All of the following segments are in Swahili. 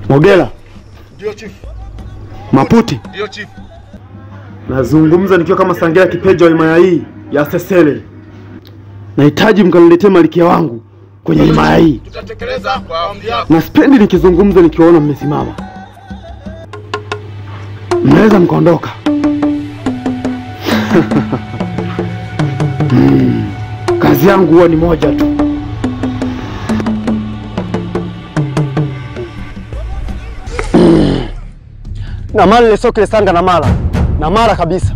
Mogela. Ndio chief. Maputi. Ndio chief. Nazungumza nikiwa kama Sangela Kipeja wa himaya hii ya Sesele. Nahitaji mkaniletee malikia wangu kwenye himaya hii. Tutatekeleza kwa amri yako. Na sipendi nikizungumza nikiwaona mmesimama. Mnaweza mkaondoka. Kazi yangu huwa ni moja tu. Na mali le sokile sanga na mara kabisa.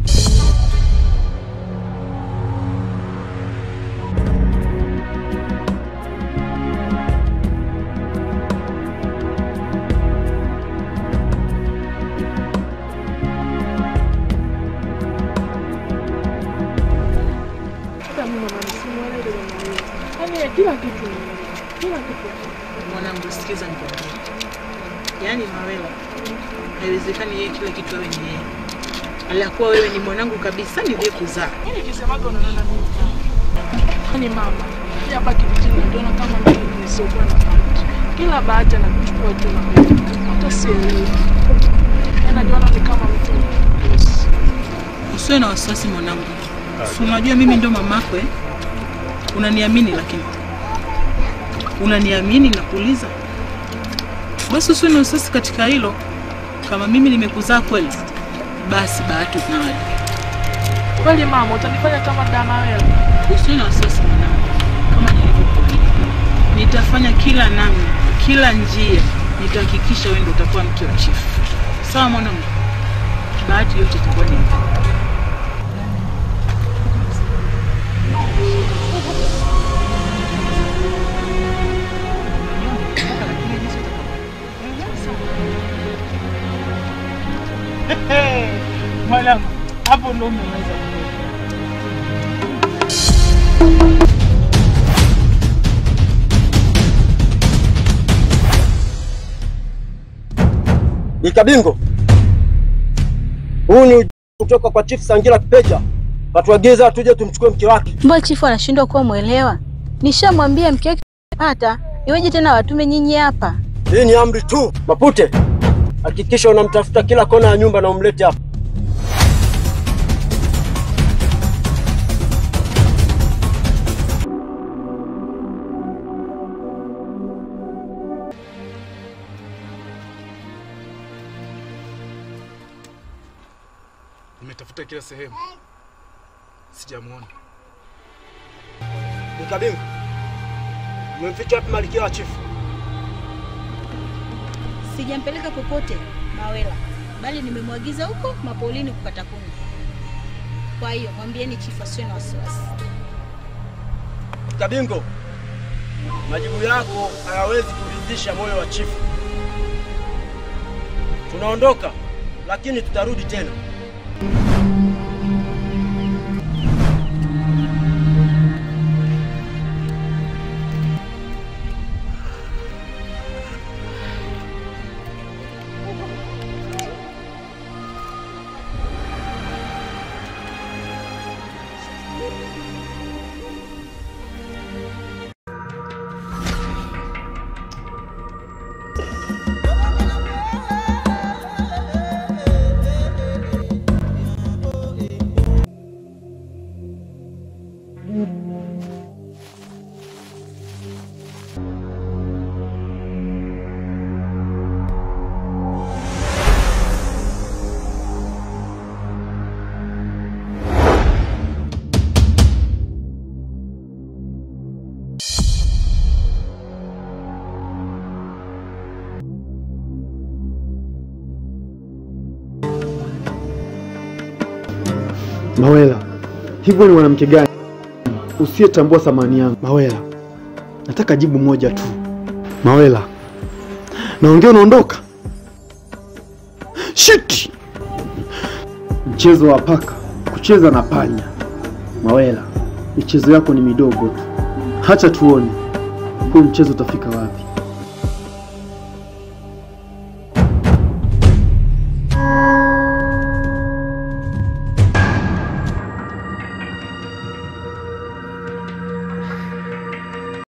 Kila kitu. Mwanangu sikiza nikwambie. Yaani Mawela, haiwezekani yeye kila kitu awe ni yeye. Aliyakuwa wewe ni mwanangu kabisa niliye kuzaa. Yaani kisemaga unaona mimi. Yaani mama, hapa kijijini ndio kama mimi nisiokuwa na bahati. Kila bahati anakuchukua tu na mimi. Hata sielewi. Anajiona ni kama mtu. Usiwe na wasiwasi mwanangu. Si unajua mimi ndo mamako eh? Unaniamini lakini. Unaniamini na kuuliza. Basi usiwe na wasiwasi katika hilo. Kama mimi nimekuzaa kweli, basi bahati unayo. Kweli mama, utanifanya kama dama wewe. Usiwe na wasiwasi mwanangu. Kama nilivyokuahidi. Nitafanya kila namna, kila njia, nitahakikisha wewe ndio utakuwa mke wa chief. Sawa mwanangu? Bahati yote itakuwa ni yako. Mwanangu, hapo ndo umeweza. Nikabingo. Huu ni kutoka kwa Chief Sangela Kipeja. Katuagiza tuje tumchukue mke wake. Mbona chifu anashindwa kuwa muelewa? Nishamwambia mke wake pata, iweje tena watume nyinyi hapa? Hii ni amri tu. Mapute, hakikisha unamtafuta kila kona ya nyumba na umlete hapa. Nimetafuta kila sehemu. Sijamuona. Nikabingo. Umemficha wapi malikia wa chifu? Sijampeleka popote Mawela, bali nimemwagiza huko mapolini kupata kuni. Kwa hiyo mwambieni chifu asiwe na wasiwasi. Nikabingo. Majibu yako hayawezi kuridhisha moyo wa chifu. Tunaondoka, lakini tutarudi tena. Mawela, hivyo ni mwanamke gani usiyetambua thamani yangu. Mawela, nataka jibu moja tu. Mawela, naongea unaondoka? Shit! Mchezo wa paka kucheza na panya. Mawela, michezo yako ni midogo tu. Hacha tuone huu mchezo utafika wapi.